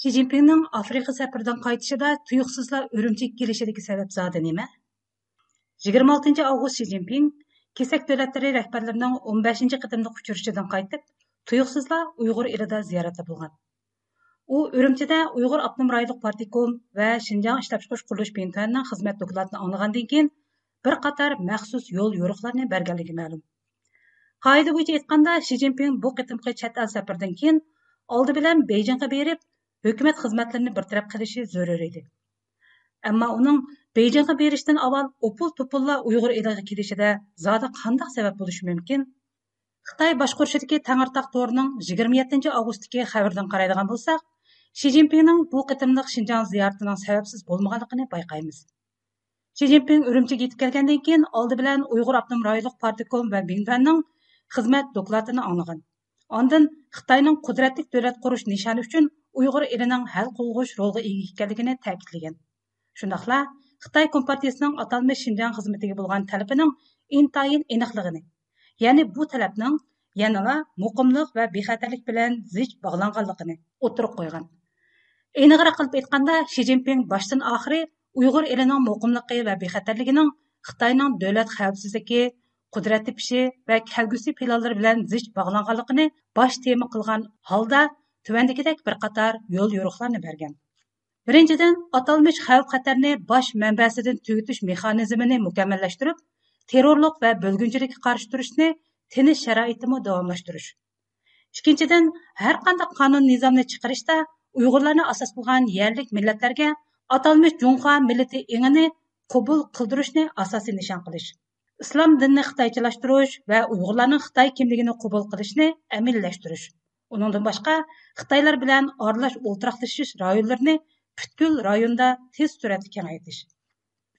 Xi Jinpingning Afrika safaridan qaytishida tuyuqsizlar Urumchiga kelishidagi sabab zodi nima? 26 avgust Xi Jinping kesak davlatlari rahbarlarining 15 qitimliq uchrashuvidan qaytib, tuyuqsizlar Uyg'ur elida ziyoratda bo'lgan. U Urumchida Uyg'ur Abnum rayonluq partikom va Şinjan ishlab chiqarish qurilish bintanining xizmat dokladini anglagandan keyin bir qator maxsus yo'l yo'riqlarni berganligi ma'lum. Qoida bo'yicha aytganda, Xi Jinping bu qitimqi chet el safaridan keyin oldi bilan Beyjingga berib, hukumat xizmatlarini bartaraf qilishi zarur edi. Ammo uning Beyjingga berishdan avval opul-topulla Uyg'ur eliga kelishida zodi qanday sabab bo'lishi mumkin? Xitoy boshqarishidagi Tangirtaq to'rining 27 avgustdagi xabardan qaraydigan bo'lsak, Xi Jinpingning bu qitimliq Şinjan ziyaratining sababsiz bo'lmaganligini bayqaymiz. Xi Jinping Urumchiga yetib kelgandan keyin oldi bilan Uyg'ur Abnum rayonluq partikom va Bingfanning xizmat dokladini anglagan. Ondan Xitoyning qudratli davlat qurish nishoni uchun Uyg'ur elining hal qilg'uch rolga ega ekanligini ta'kidlagan. Shundaqla Xitoy Kompartiyasining atalmish Şinjan xizmatiga bo'lgan talabining intayin aniqligini, ya'ni bu talabning yanada muqimlik va bexatarlik bilan zich bog'langanligini o'tirib qo'ygan. Aniqroq qilib aytganda, Xi Jinping boshdan oxiri Uyg'ur elining muqimligi va bexatarligining Xitoyning davlat xavfsizligi, qudratli pishi va kelgusi planlari bilan zich bog'langanligini bosh tema qilgan holda tuvandagidek bir qator yo'l yo'riqlarni bergan. Birinchidan, atalmish xavf xatarni bosh manbasidan tugutish mexanizmini mukammallashtirib, terrorlik va bo'lgunchilikka qarshi turishni tinish sharoitini davomlashtirish. Ikkinchidan, har qanday qonun nizomni chiqarishda Uyg'urlarni asos qilgan yerlik millatlarga atalmish Junxo millati engini qabul qildirishni asosiy nishon qilish. Islom dinini xitoychalashtirish va Uyg'urlarning Xitoy kimligini qabul qilishni amillashtirish. Uningdan boshqa Xitoylar bilan aralash o'ltiraqlashish rayonlarini butkul rayonda tez suratda kengaytirish.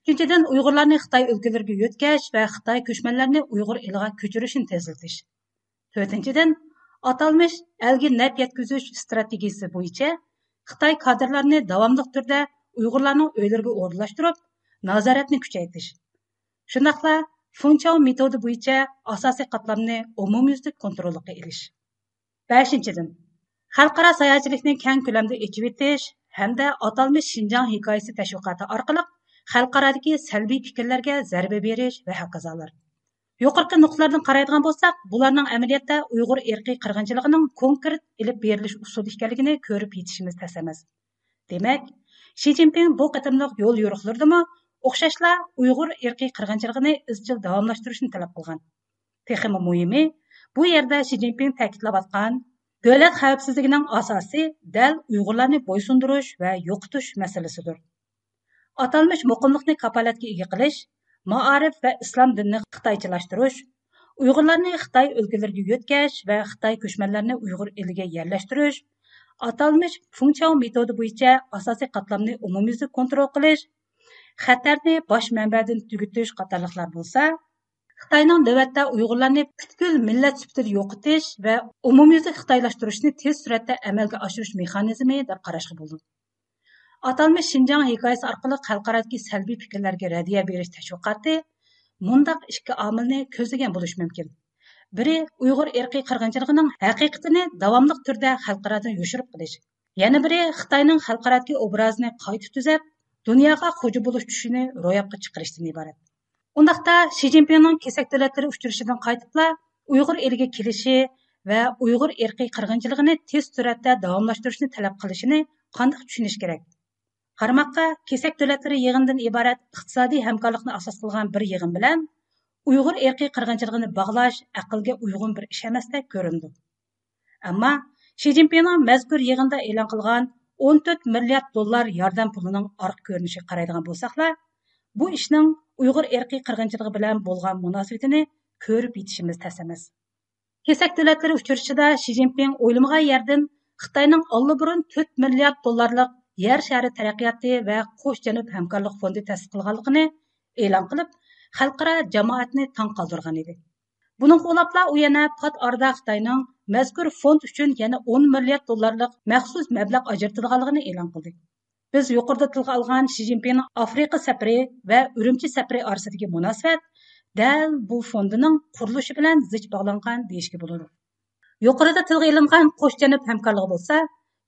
Uchinchidan, Uyg'urlarni Xitoy o'lkalariga yo'tkash va Xitoy ko'chmanlarni Uyg'ur eliga ko'chirishni tezlatish. To'rtinchidan, atalmish elga naf yetkazish strategiyasi bo'yicha Xitoy kadrlarini davomli turda Uyg'urlarning uylariga o'rnashtirib, nazoratni kuchaytirish. Shundaqla Funchao metodi bo'yicha asosiy qatlamni umumyuzlik kontrolga ilish. 5-dan, xalqaro sayohatchilikni keng ko'lamda ochib etish hamda atalmish Şinjan hikoyasi tashviqoti orqali xalqarodagi salbiy fikrlarga zarba berish va hokazolar. Yuqorqi nuqtalardan qaraydigan bo'lsak, bularning amaliyotda Uyg'ur irqiy qirg'inchiligining konkret ilib berilish usuli ekanligini ko'rib yetishimiz tas emas. Demak, Xi Jinping bu qatimliq yo'l yo'riqlardimi o'xshashla Uyg'ur irqiy qirg'inchiligini izchil davomlashtirishni talab qilgan. Texmi muhimi, bu yerda Xi Jinping ta'kidlayotgan davlat xavfsizligining asosi dal Uyg'urlarni bo'ysundirish va yo'qotish masalasidir. Atalmish muqimlikni kapolatga ega qilish, ma'arif va islom dinini xitoychalashtirish, Uyg'urlarni Xitoy o'lkalariga yo'tkash va Xitoy ko'chmanlarini Uyg'ur eliga yerlashtirish, atalmish Funchao metodi bo'yicha asosiy qatlamni umumyuzlik kontrol qilish, xatarni bosh manbadan tugutish qatorliqlar bo'lsa, Xitoyning navbatda Uyg'urlarni butkul millat sifatida yo'qotish va umumyuzlik xitoylashtirishni tez suratda amalga oshirish mexanizmi deb qarashga bo'ldi. Atalmish Şinjan hikoyasi orqali xalqarodagi salbiy fikrlarga radiya berish tashviqoti mundaq ikki omilni ko'zlagan bo'lishi mumkin. Biri Uyg'ur irqiy qirg'inchiligining haqiqatini davomli turda xalqarodan yoshirib qilish. Yana biri Xitoyning xalqarodagi obrazini qayta tuzab, dunyoga xo'ja bo'lish tushini ro'yobga chiqarishdan iborat. Undaqda Xi Jinpingning kesak davlatlari uchrashuvidan qaytibla Uyg'ur eliga kelishi va Uyg'ur irqiy qirg'inchiligini tez suratda davomlashtirishni talab qilishini qanday tushunish kerak? Qarmoqqa kesak davlatlari yig'indan iborat iqtisodiy hamkorlikni asos qilgan bir yig'in bilan Uyg'ur irqiy qirg'inchiligini bog'lash aqlga uyg'un bir ish emasdek ko'rindi. Ammo Xi Jinpingning mazkur yig'inda e'lon qilgan 14 milliard dollar yordam pulining orqa ko'rinishiga qaraydigan bo'lsaqlar, bu ishning Uyg'ur irqiy qirg'inchiligi bilan bo'lgan munosabatini ko'rib yetishimiz tas emas. Kesak davlatlari uchrashuvida Xi Jinping o'ylamagan yerdan Xitoyning allburun 4 milliard dollarlik yer shari taraqqiyoti va qo'sh janub hamkorlik fondi ta'sis qilganligini e'lon qilib, xalqaro jamoatni tong qoldirgan edi. Buning qo'llabla u yana pat orada Xitoyning mazkur fond uchun yana 10 milliard dollarlik maxsus mablag' ajratilganligini e'lon qildi. Biz yuqorida tilga olgan Xi Jinpingning Afrika safari va Urumchi safari orasidagi munosabat dal bu fondining qurilishi bilan zich bog'langan deyishga bo'ladi. Yuqorida tilga ilingan qo'sh janub hamkorligi bo'lsa,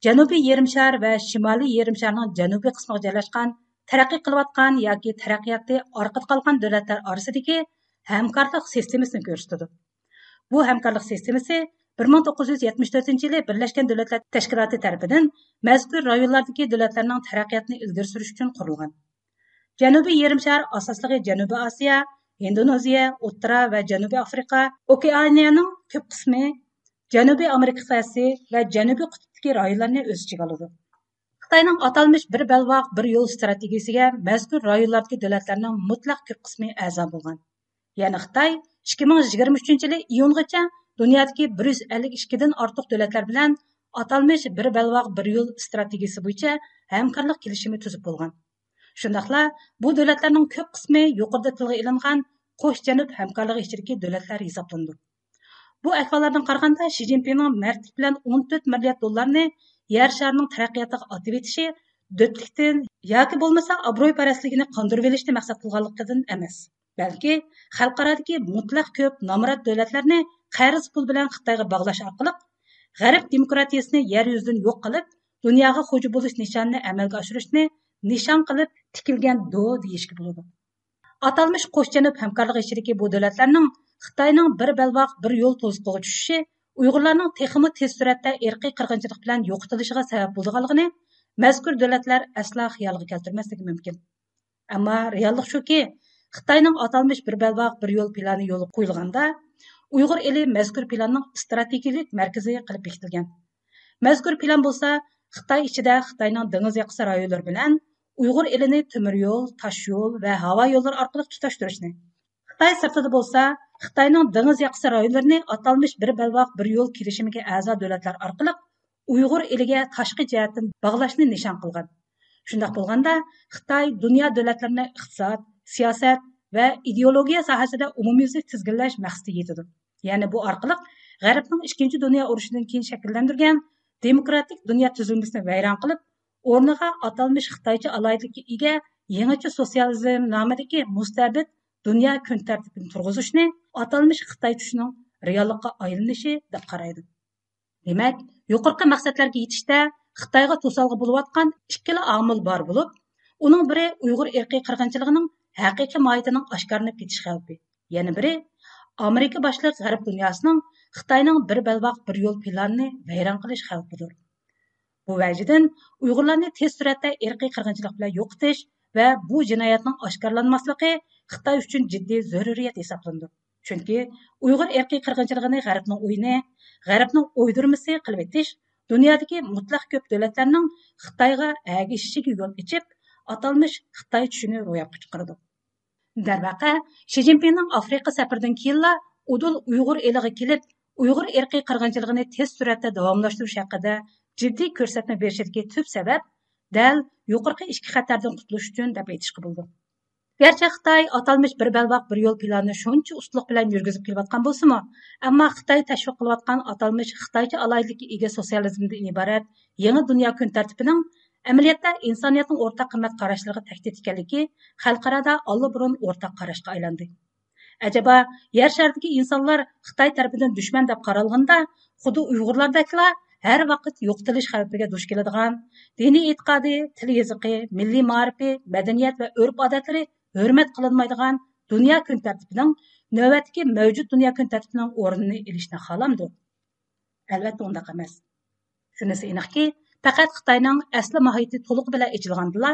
Janubiy Yerimshar va Shimoliy Yerimsharning janubiy qismiga joylashgan, taraqqiy qilayotgan yoki taraqqiyotda orqada qolgan davlatlar orasidagi hamkorlik sistemasini ko'rsatadi. Bu hamkorlik sistemasi 1974-yili Birlashgan Davlatlar Tashkiloti tomonidan mazkur rayonlardagi davlatlarning taraqqiyotini ilgari surish uchun qurilgan. Janubiy Yerimshar asosligi Janubiy Osiyo, Indoneziya, O'rta va Janubiy Afrika, Okeaniyaning ko'p qismi, Janubiy Amerika qit'asi va Janubiy qutbdagi rayonlarni o'z ichiga oladi. Xitoyning atalmış bir belbaq, bir yo'l strategiyasiga mazkur rayonlardagi davlatlarning mutlaq ko'p qismi a'zo bo'lgan. Ya'ni Xitoy 2023-yil iyungacha dunyodagi 152 dan ortiq davlatlar bilan atalmış bir belbaq, bir yo'l strategiyasi bo'yicha hamkorlik kelishimi tuzib bo'lgan. Shundaqla bu davlatlarning ko'p qismi yuqorida tilga ilingan qo'sh janub hamkorligi ichidagi davlatlar hisoblanadi. Bu ahvollardan qaraganda Xi Jinpingning mardlik bilan 14 milliard dollarni yer sharining taraqqiyotiga atib etishi do'plikdan yoki bo'lmasa obro'yparastligini qondirib olishni maqsad qilganligidan emas, balki xalqarodagi mutlaq ko'p nomrod davlatlarni qarz pul bilan Xitoyga bog'lash orqali g'arb demokratiyasini yer yuzidan yo'q qilib, dunyoga xo'ja bo'lish nishonini amalga oshirishni nishon qilib tikilgan do deyishga bo'ladi. Atalmış qo'sh janub hamkorligi ichidagi bu davlatlarning Xitoyning bir belbaq, bir yo'l to'siqiga tushishi Uyg'urlarning texmi tez suratda irqiy qirg'inchilik bilan yo'qotilishiga sabab bo'lganligini mazkur davlatlar aslo xayolga keltirmasligi mumkin. Ammo reallik shuki, Xitoyning atalmış bir belbaq, bir yo'l plani yo'lga qo'yilganda, Uyg'ur eli mazkur planning strategik markazi qilib bekitilgan. Mazkur plan bo'lsa, Xitoy ichida Xitoyning dengiz yoqasi rayonlari bilan Uyg'ur elini temir yo'l, tosh yo'l va havo yo'llari orqali tutashtirishni. Xitoy sirtida bo'lsa, Xitoyning dengiz yoqasi rayonlarini atalmış bir belbaq, bir yo'l kelishimiga a'zo davlatlar orqali Uyg'ur eliga tashqi jihatdan bog'lashni nishon qilgan. Shunday bo'lganda, Xitoy dunyo davlatlarini iqtisod, siyosat va ideologiya sohasida umumyuzlik tizginlash maqsadiga yetadi. Ya'ni bu orqali G'arbning 2-chi dunyo urushidan keyin shakllantirgan demokratik dunyo tuzilmasini vayron qilib, o'rniga atalmış Xitoycha alaylikka ega yangicha sotsializm nomidagi mustabid dunyo kun tartibini turg'izishni atalmış Xitoy tushining reallikqa aylanishi deb qaraydi. Demak, yuqorqi maqsadlarga yetishda Xitoyga to'salg'i bo'layotgan ikkala omil bor bo'lib, uning biri Uyg'ur irqiy qirg'inchiligining haqiqiy mohiyatining oshkorlanib ketish xavfi. Yana biri Amerika boshliq g'arb dunyosining Xitoyning bir belbaq, bir yo'l planini vayron qilish xavfidir. Bu vajidan Uyg'urlarni tez suratda irqiy qirg'inchilik bilan yo'qotish va bu jinoyatning oshkorlanmasligi Xitoy uchun jiddiy zaruriyat hisoblanadi. Chunki Uyg'ur irqiy qirg'inchiligini g'arbning o'yini, g'arbning o'ydirmasi qilib etish dunyodagi mutlaq ko'p davlatlarning Xitoyga agishishiga yo'l ochib, atalmış Xitoy tushini ro'yobga chiqardi. Darvaqa, Xi Jinpingning Afrika safaridan keyinla udul Uyg'ur eliga kelib, Uyg'ur irqiy qirg'inchiligini tez suratda davomlashtirish haqida jiddiy ko'rsatma berishidagi tub sabab dal yuqorqi ichki xatardan qutulish uchun deb aytishga bo'ldi. Gerçi Xitoy atalmış bir belbaq, bir yo'l planini shuncha ustunlik bilan yurgizib kelayotgan bo'lsa-mu, ammo Xitoy tashviq qilayotgan atalmış Xitoycha alaylikka ega sotsializmdan iborat yangi dunyo kun tartibining amaliyotda insoniyatning o'rtaq qimmat qarashlariga tahdid ekanligi xalqarada allaburun o'rtaq qarashga aylandi. Acaba yer sharidagi insonlar Xitoy tarafidan dushman deb qaralganda, xuddi Uyg'urlardaklar har vaqt yo'qotilish xavfiga duch keladigan, diniy e'tiqodi, til yoziqi, milliy ma'rifi, madaniyat va urf-odatlari hurmat qilinmaydigan dunyo kun tartibining navbatdagi mavjud dunyo kun tartibining o'rnini olishni xohlamdi. Albatta undaq emas. Shunisi aniqki, faqat Xitoyning asli mohiyati to'liq bilan ochilgandila,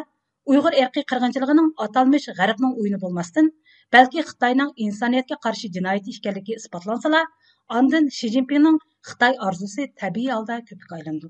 Uyg'ur irqiy qirg'inchiligining atalmış g'arbning o'yini bo'lmasdan, balki Xitoyning insoniyatga qarshi jinoyati ekanligi isbotlansa, ondan Xi Jinpingning Xitoy orzusi tabiiy holda ko'pga aylandi.